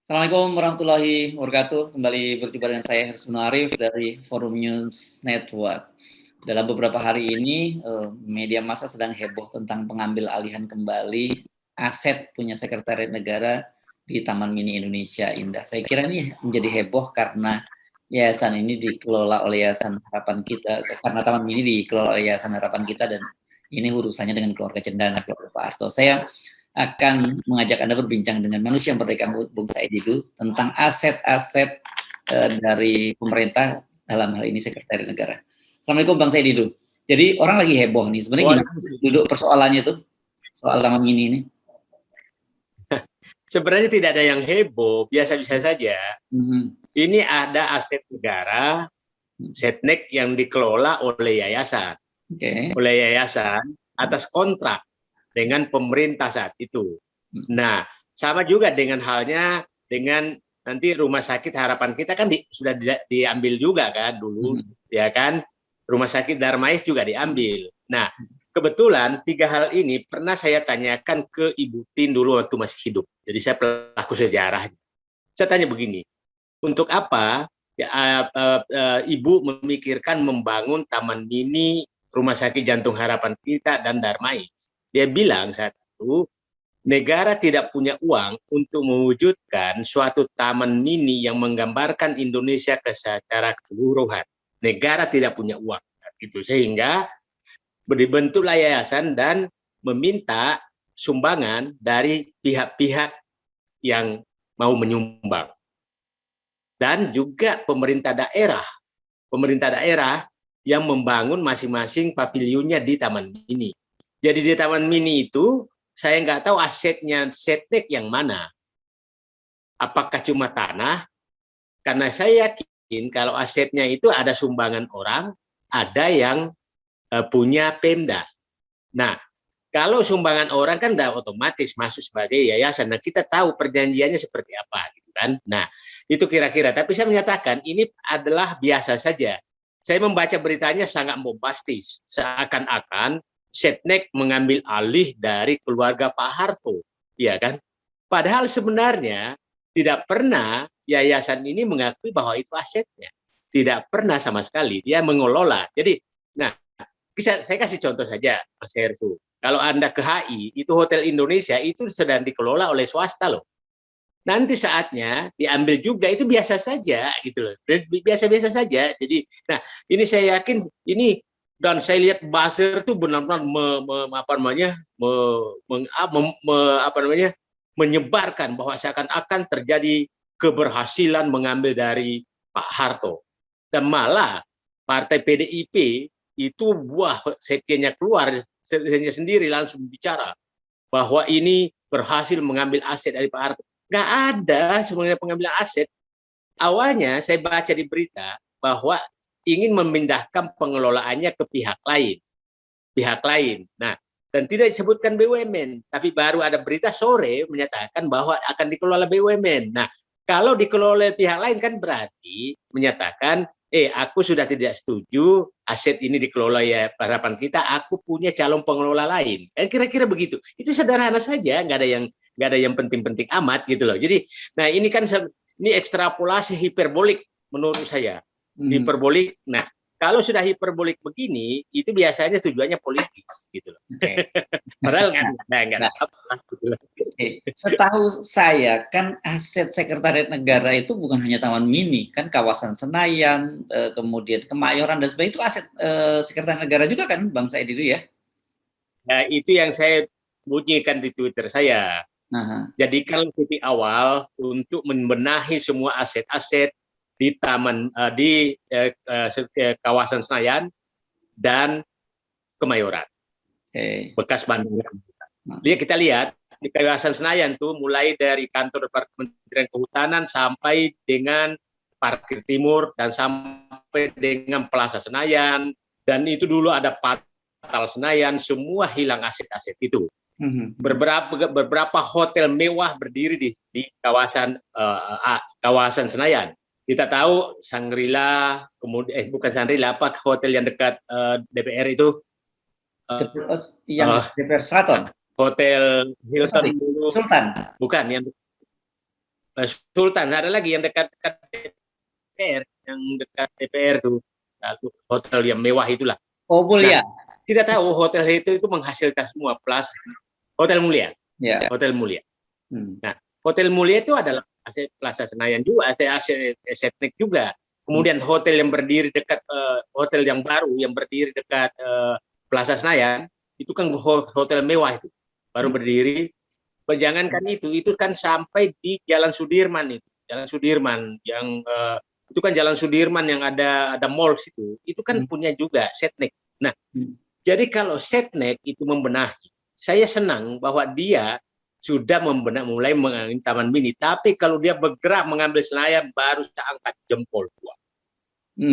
Assalamualaikum warahmatullahi wabarakatuh. Kembali berjumpa dengan saya Hersman Arif dari Forum News Network. Dalam beberapa hari ini, media massa sedang heboh tentang pengambil alihan kembali aset punya Sekretariat Negara di Taman Mini Indonesia Indah. Saya kira ini menjadi heboh karena yayasan ini dikelola oleh Yayasan Harapan Kita, karena Taman Mini dikelola oleh Yayasan Harapan Kita dan ini urusannya dengan keluarga Cendana, keluarga Pak Harto. Saya akan mengajak Anda berbincang dengan manusia yang merdeka, Bung Said Didu, tentang aset-aset dari pemerintah, dalam hal ini Sekretariat Negara. Assalamualaikum Bang Said Didu. Jadi orang lagi heboh nih, sebenarnya gimana duduk persoalannya tuh, soal Taman Mini ini? Sebenarnya tidak ada yang heboh, biasa-biasa saja. Ini ada aset negara, Setnek yang dikelola oleh yayasan, atas kontrak dengan pemerintah saat itu. Nah, sama juga dengan halnya dengan nanti Rumah Sakit Harapan Kita kan sudah diambil juga kan dulu, ya kan? Rumah Sakit Darmais juga diambil. Nah, kebetulan tiga hal ini pernah saya tanyakan ke Ibu Tin dulu waktu masih hidup. Jadi saya pelaku sejarah. Saya tanya begini, untuk apa ya, Ibu memikirkan membangun Taman Mini, Rumah Sakit Jantung Harapan Kita, dan Darmais? Dia bilang saat itu, negara tidak punya uang untuk mewujudkan suatu taman mini yang menggambarkan Indonesia secara keseluruhan. Negara tidak punya uang. Gitu. Sehingga dibentuklah yayasan dan meminta sumbangan dari pihak-pihak yang mau menyumbang. Dan juga pemerintah daerah yang membangun masing-masing pavilionnya di Taman Mini. Jadi di Taman Mini itu saya nggak tahu asetnya Setnek yang mana. Apakah cuma tanah? Karena saya yakin kalau asetnya itu ada sumbangan orang, ada yang punya Pemda. Nah, kalau sumbangan orang kan udah otomatis masuk sebagai yayasan. Nah, kita tahu perjanjiannya seperti apa, gitu kan? Nah, itu kira-kira. Tapi saya menyatakan ini adalah biasa saja. Saya membaca beritanya sangat bombastis, seakan-akan Setnek mengambil alih dari keluarga Pak Harto, ya kan? Padahal sebenarnya tidak pernah yayasan ini mengakui bahwa itu asetnya. Tidak pernah sama sekali dia mengelola. Jadi, nah, saya kasih contoh saja, Mas Hersu. Kalau Anda ke HI, itu Hotel Indonesia itu sedang dikelola oleh swasta loh. Nanti saatnya diambil juga, itu biasa saja gitu loh. Biasa-biasa saja. Jadi, nah, ini saya yakin ini, dan saya lihat buzzer tuh benar-benar menyebarkan bahwa seakan-akan terjadi keberhasilan mengambil dari Pak Harto. Dan malah Partai PDIP itu sekjennya keluar, sekjennya sendiri langsung bicara bahwa ini berhasil mengambil aset dari Pak Harto. Nggak ada sebenarnya pengambilan aset. Awalnya saya baca di berita bahwa ingin memindahkan pengelolaannya ke pihak lain. Nah, dan tidak disebutkan BUMN, tapi baru ada berita sore menyatakan bahwa akan dikelola BUMN. Nah, kalau dikelola pihak lain kan berarti menyatakan, aku sudah tidak setuju aset ini dikelola ya Harapan Kita, aku punya calon pengelola lain. Kira-kira begitu. Itu sederhana saja, nggak ada yang penting-penting amat gitu loh. Jadi, nah ini kan ini ekstrapolasi hiperbolik menurut saya. Hiperbolik. Nah, kalau sudah hiperbolik begini, itu biasanya tujuannya politis gitu loh. Padahal nggak ada apa-apa. Setahu saya kan aset Sekretariat Negara itu bukan hanya Taman Mini, kan kawasan Senayan, kemudian Kemayoran dan sebagainya, itu aset Sekretariat Negara juga kan, Bang Said itu ya? Nah, itu yang saya bunyikan di Twitter saya. Jadikan titik awal untuk membenahi semua aset-aset di kawasan Senayan dan Kemayoran, bekas Bandung. Jadi kita lihat di kawasan Senayan tuh mulai dari kantor Kementerian Kehutanan sampai dengan Parkir Timur dan sampai dengan Plaza Senayan, dan itu dulu ada Patal Senayan, semua hilang aset-aset itu. Beberapa hotel mewah berdiri di kawasan Senayan. Kita tahu Shangri-La, kemudian bukan Shangri-La, apa hotel yang dekat DPR itu? DPR Sheraton. Hotel Hilton dulu. Sultan. Bukan yang Sultan, ada lagi yang dekat DPR, yang dekat DPR tuh, hotel yang mewah itulah. Oh, Nah, Mulia. kita tahu hotel itu menghasilkan semua plus hotel mulia, Ya. hotel mulia. Hmm. Nah, hotel mulia itu adalah aset Plaza Senayan juga, aset Setnek juga. Kemudian hotel yang berdiri dekat hotel yang baru yang berdiri dekat Plaza Senayan itu kan hotel mewah itu baru berdiri. Jangankan itu kan sampai di Jalan Sudirman itu, Jalan Sudirman yang itu kan Jalan Sudirman yang ada mall itu kan punya juga Setnek. Nah, jadi kalau Setnek itu membenahi, saya senang bahwa dia sudah mulai mengambil Taman Mini. Tapi kalau dia bergerak mengambil Senayan, baru saya angkat jempol dua.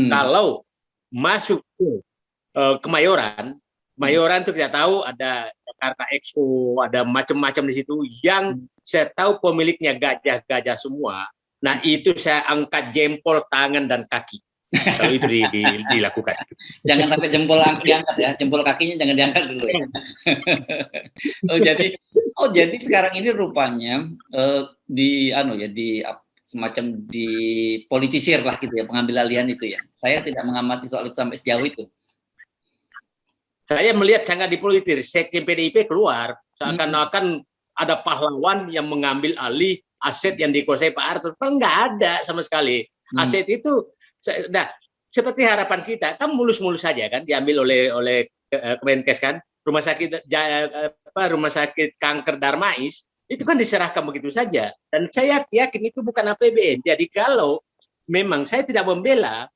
Kalau masuk ke Kemayoran, Kemayoran itu kita tahu ada Jakarta Expo, ada macam-macam di situ yang saya tahu pemiliknya gajah-gajah semua. Nah, itu saya angkat jempol tangan dan kaki. Kalau itu dilakukan. Jangan sampai jempol diangkat ya, jempol kakinya jangan diangkat dulu ya. jadi sekarang ini rupanya di semacam dipolitisir lah gitu ya, pengambil alihan itu ya. Saya tidak mengamati soal itu sampai sejauh itu. Saya melihat sangat dipolitisir. Sekjen PDIP keluar seakan-akan ada pahlawan yang mengambil alih aset yang dikuasai Pak Arthur. Nggak ada sama sekali. Aset itu, nah, seperti harapan kita, kan mulus-mulus saja kan, diambil oleh Kemenkes kan, rumah sakit kanker Darmais itu kan diserahkan begitu saja. Dan saya yakin itu bukan APBN. Jadi kalau memang saya tidak membela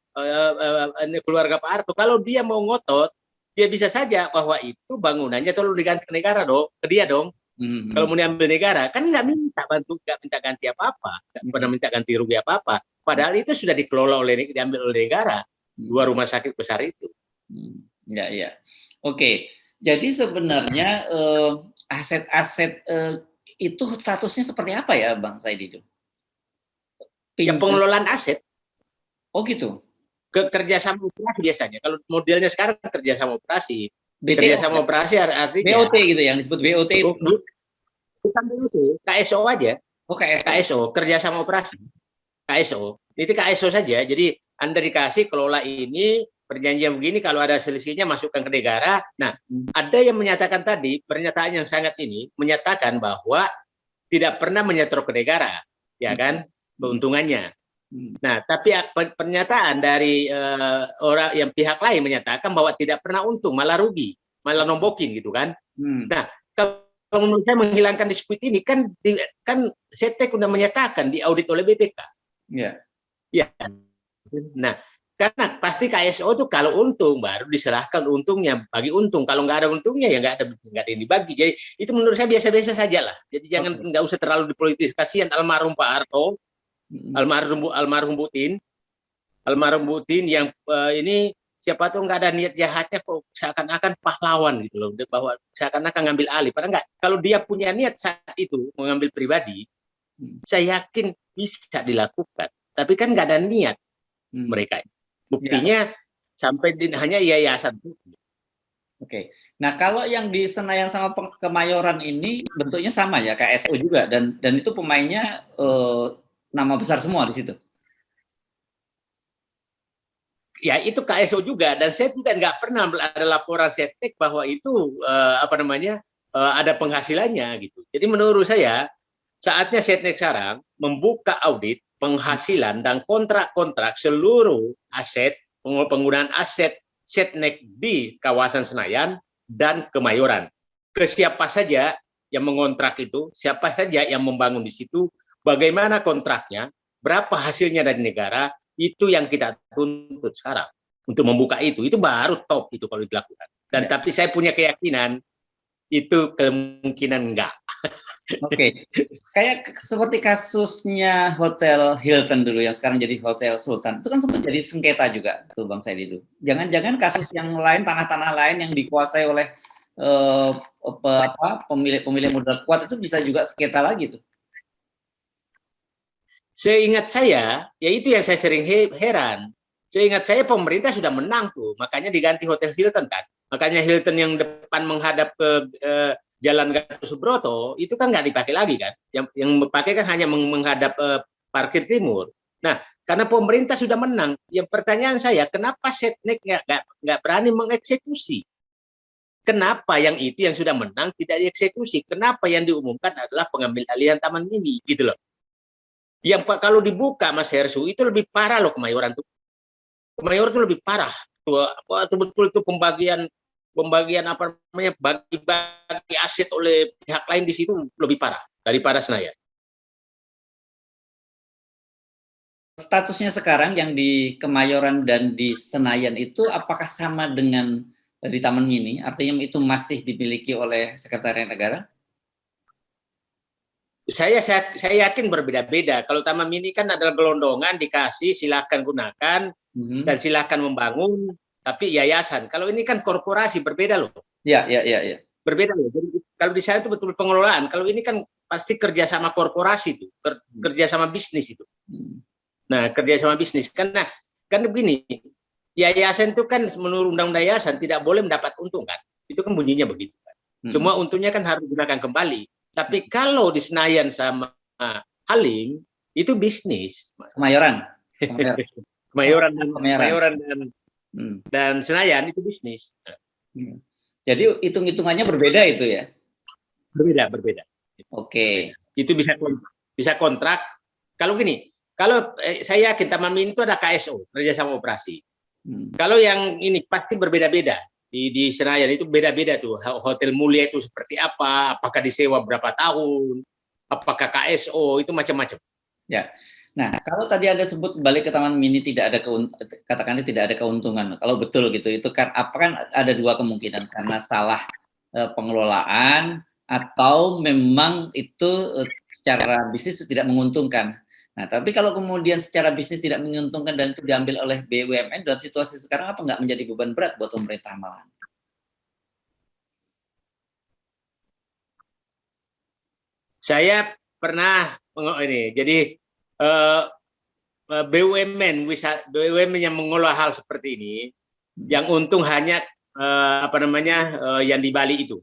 keluarga Pak Arthur, kalau dia mau ngotot, dia bisa saja bahwa itu bangunannya tolong diganti ke negara dong, ke dia dong. Kalau mau diambil negara, kan nggak minta bantu, nggak minta ganti apa-apa, nggak pernah minta ganti rugi apa-apa. Padahal itu sudah dikelola diambil oleh negara, dua rumah sakit besar itu. Ya. Oke, jadi sebenarnya aset-aset itu statusnya seperti apa ya, Bang Said itu? Ya pengelolaan aset. Oh gitu. Kerjasama operasi biasanya. Kalau modelnya sekarang kerjasama operasi. Kerjasama operasi artinya BOT gitu yang disebut BOT itu. Bukan BOT, KSO aja. Oh, KSO. KSO, kerjasama operasi. KSO. Itu KSO saja. Jadi Anda dikasih kelola ini, perjanjian begini, kalau ada selisihnya masukkan ke negara. Nah, ada yang menyatakan tadi, pernyataan yang sangat ini, menyatakan bahwa tidak pernah menyetor ke negara, ya kan, keuntungannya. Nah, tapi pernyataan dari orang yang pihak lain menyatakan bahwa tidak pernah untung, malah rugi, malah nombokin gitu kan. Nah, kalau menurut saya menghilangkan dispute ini kan Setnek sudah menyatakan diaudit oleh BPK. Ya. Nah, karena pasti KSO itu kalau untung baru diserahkan untungnya, bagi untung. Kalau nggak ada untungnya ya nggak ada yang dibagi. Jadi itu menurut saya biasa-biasa saja lah. Jadi jangan nggak usah terlalu dipolitis. Kasihan almarhum Pak Harto, almarhum Butin yang ini siapa tuh nggak ada niat jahatnya kok seakan-akan pahlawan gitu loh, bahwa seakan-akan ngambil alih. Padahal nggak. Kalau dia punya niat saat itu mengambil pribadi, saya yakin bisa dilakukan. Tapi kan nggak ada niat mereka. Buktinya sampai hanya yayasan. Oke. Nah, kalau yang di Senayan sama Kemayoran ini bentuknya sama ya, KSO juga, dan itu pemainnya nama besar semua di situ. Ya itu KSO juga, dan saya juga nggak pernah ada laporan Setnek bahwa itu ada penghasilannya gitu. Jadi menurut saya saatnya Setnek sekarang membuka audit penghasilan dan kontrak-kontrak seluruh aset penggunaan aset Setnek di kawasan Senayan dan Kemayoran. Ke siapa saja yang mengontrak itu, siapa saja yang membangun di situ, bagaimana kontraknya, berapa hasilnya dari negara. Itu yang kita tuntut sekarang untuk membuka itu baru top itu kalau dilakukan. Dan tapi saya punya keyakinan itu kemungkinan enggak. Oke. Kayak seperti kasusnya Hotel Hilton dulu yang sekarang jadi Hotel Sultan. Itu kan sempat jadi sengketa juga tuh Bang Said itu. Jangan-jangan kasus yang lain, tanah-tanah lain yang dikuasai oleh pemilik modal kuat itu bisa juga sengketa lagi tuh. Seingat saya, ya itu yang saya sering heran. Seingat saya pemerintah sudah menang tuh, makanya diganti Hotel Hilton kan. Makanya Hilton yang depan menghadap ke Jalan Gatot Subroto itu kan nggak dipakai lagi kan, yang dipakai kan hanya menghadap parkir timur. Nah, karena pemerintah sudah menang, yang pertanyaan saya, kenapa Setnek nggak berani mengeksekusi? Kenapa yang itu yang sudah menang tidak dieksekusi? Kenapa yang diumumkan adalah pengambil alihan Taman Mini gitu loh? Yang kalau dibuka Mas Hersu itu lebih parah loh Kemayoran tuh. Kemayoran itu lebih parah. Itu betul itu pembagian apa namanya bagi-bagi aset oleh pihak lain di situ lebih parah daripada Senayan. Statusnya sekarang yang di Kemayoran dan di Senayan itu apakah sama dengan di Taman Mini? Artinya itu masih dimiliki oleh Sekretariat Negara? Saya yakin berbeda-beda. Kalau Taman Mini kan adalah gelondongan, dikasih silahkan gunakan dan silahkan membangun, tapi yayasan. Kalau ini kan korporasi, berbeda loh. Ya. Berbeda loh. Jadi, kalau di sana itu betul pengelolaan. Kalau ini kan pasti kerjasama korporasi itu, kerjasama bisnis itu. Nah, kerjasama bisnis karena kan begini, yayasan itu kan menurut undang-undang yayasan tidak boleh mendapat untung kan. Itu kan bunyinya begitu kan. Cuma untungnya kan harus digunakan kembali. Tapi kalau di Senayan sama Halim itu bisnis. Kemayoran. Kemayoran dan Senayan itu bisnis. Jadi hitung-hitungannya berbeda itu ya? Berbeda. Oke. Itu bisa kontrak. Kalau gini, kalau saya yakin Taman Mini itu ada KSO, kerjasama operasi. Kalau yang ini pasti berbeda-beda. Di Senayan itu beda-beda tuh. Hotel mulia itu seperti apa, apakah disewa berapa tahun, apakah KSO, itu macam-macam. Ya. Nah, kalau tadi Anda sebut balik ke Taman Mini tidak ada katakanlah tidak ada keuntungan. Kalau betul gitu, itu kan ada dua kemungkinan, karena salah pengelolaan atau memang itu secara bisnis tidak menguntungkan. Nah, tapi kalau kemudian secara bisnis tidak menguntungkan dan itu diambil oleh BUMN dalam situasi sekarang, apa nggak menjadi beban berat buat pemerintah malahan? Saya pernah ini, jadi BUMN yang mengelola hal seperti ini, yang untung hanya yang di Bali itu,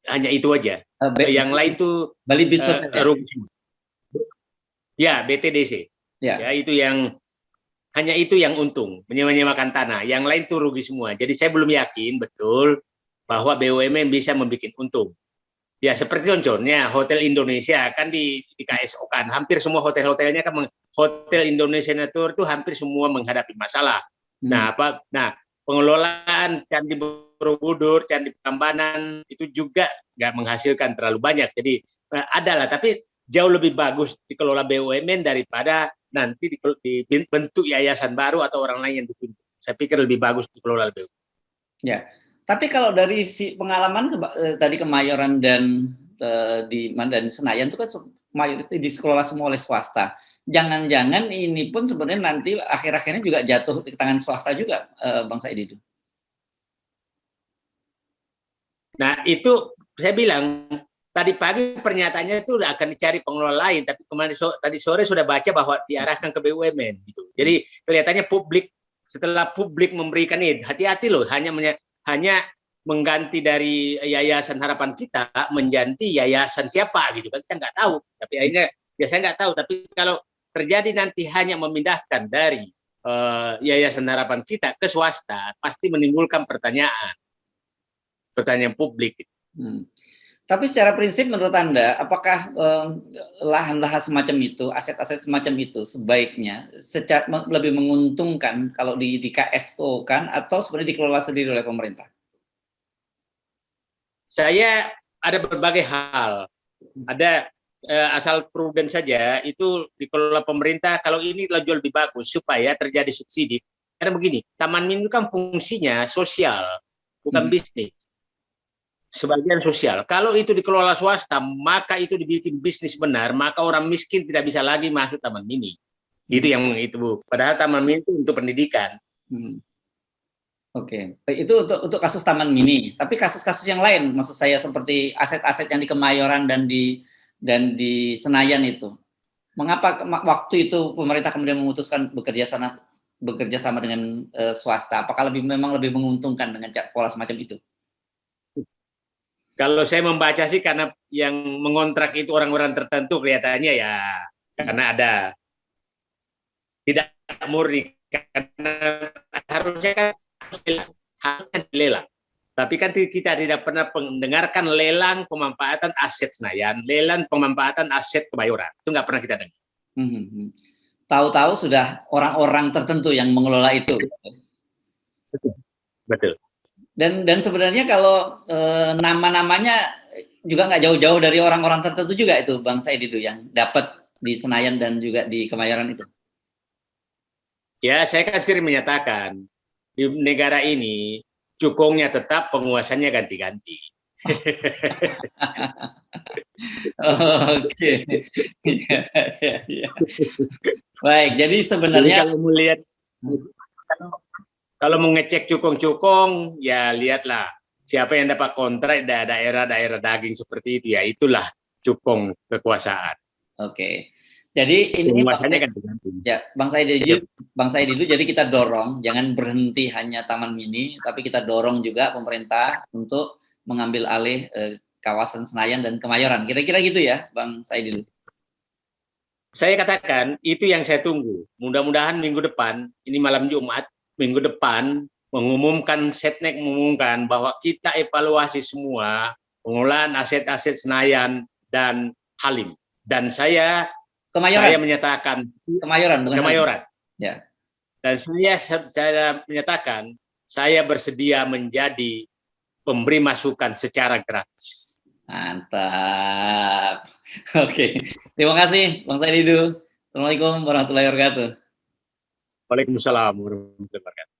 hanya itu aja. Yang lain tuh Bali Beach rugi. Ya, BTDC. Ya, itu yang hanya itu yang untung, menyewakan tanah. Yang lain tuh rugi semua. Jadi saya belum yakin betul bahwa BUMN bisa membuat untung. Ya, seperti contohnya Hotel Indonesia kan di KSO kan, hampir semua hotel-hotelnya kan Hotel Indonesia Tour itu hampir semua menghadapi masalah. Nah, pengelolaan Candi Borobudur, Candi Prambanan itu juga nggak menghasilkan terlalu banyak. Jadi adalah, tapi jauh lebih bagus dikelola BUMN daripada nanti dibentuk yayasan baru atau orang lain yang ditunjuk. Saya pikir lebih bagus dikelola BUMN. Ya, tapi kalau dari si pengalaman tadi Kemayoran dan di Senayan itu kan mayoritas dikelola semua oleh swasta. Jangan-jangan ini pun sebenarnya nanti akhir-akhirnya juga jatuh ke tangan swasta juga, Bang Said itu. Nah, itu saya bilang tadi pagi pernyataannya itu akan dicari pengelola lain, tapi kemarin tadi sore sudah baca bahwa diarahkan ke BUMN gitu. Jadi kelihatannya setelah publik memberikan ini, hati-hati loh, hanya mengganti dari Yayasan Harapan Kita menjadi yayasan siapa gitu kan, kita nggak tahu. Tapi akhirnya saya nggak tahu. Tapi kalau terjadi nanti hanya memindahkan dari Yayasan Harapan Kita ke swasta, pasti menimbulkan pertanyaan publik. Tapi secara prinsip menurut Anda, apakah lahan-lahan semacam itu, aset-aset semacam itu sebaiknya lebih menguntungkan kalau di KSO kan, atau sebenarnya dikelola sendiri oleh pemerintah? Saya ada berbagai hal. Ada asal prudent saja itu dikelola pemerintah, kalau ini jauh lebih bagus supaya terjadi subsidi. Karena begini, Taman Mini kan fungsinya sosial, bukan bisnis. Sebagian sosial. Kalau itu dikelola swasta, maka itu dibikin bisnis benar, maka orang miskin tidak bisa lagi masuk Taman Mini. Itu yang itu, Bu. Padahal Taman Mini itu untuk pendidikan. Oke, itu untuk kasus Taman Mini. Tapi kasus-kasus yang lain, maksud saya seperti aset-aset yang di Kemayoran dan di Senayan itu, mengapa waktu itu pemerintah kemudian memutuskan bekerja sama dengan swasta? Apakah memang lebih menguntungkan dengan pola semacam itu? Kalau saya membaca sih karena yang mengontrak itu orang-orang tertentu kelihatannya ya karena ada tidak murni karena harusnya kan harusnya dilelang. Tapi kan kita tidak pernah mendengarkan lelang pemanfaatan aset Senayan, lelang pemanfaatan aset Kebayoran. Itu nggak pernah kita dengar. Tahu-tahu sudah orang-orang tertentu yang mengelola itu. Betul. Dan sebenarnya kalau nama-namanya juga nggak jauh-jauh dari orang-orang tertentu juga itu, Bang Said itu yang dapat di Senayan dan juga di Kemayoran itu. Ya, saya kan sering menyatakan di negara ini cukongnya tetap, penguasanya ganti-ganti. Oke. Ya. Baik, jadi sebenarnya jadi kalau melihat kalau mau ngecek cukong-cukong, ya lihatlah siapa yang dapat kontrak daerah-daerah daging seperti itu, ya itulah cukong kekuasaan. Oke. Jadi ini Bang Said itu jadi kita dorong jangan berhenti hanya Taman Mini, tapi kita dorong juga pemerintah untuk mengambil alih kawasan Senayan dan Kemayoran. Kira-kira gitu ya, Bang Said itu. Saya katakan itu yang saya tunggu. Mudah-mudahan minggu depan, ini malam Jumat, minggu depan mengumumkan Setnek mengumumkan bahwa kita evaluasi semua pengelolaan aset-aset Senayan dan Halim. Dan saya menyatakan Kemayoran. Ya. Dan saya menyatakan saya bersedia menjadi pemberi masukan secara gratis. Mantap. Oke. Terima kasih Bang Said Didu. Assalamualaikum warahmatullahi wabarakatuh. Waalaikumsalam warahmatullahi wabarakatuh.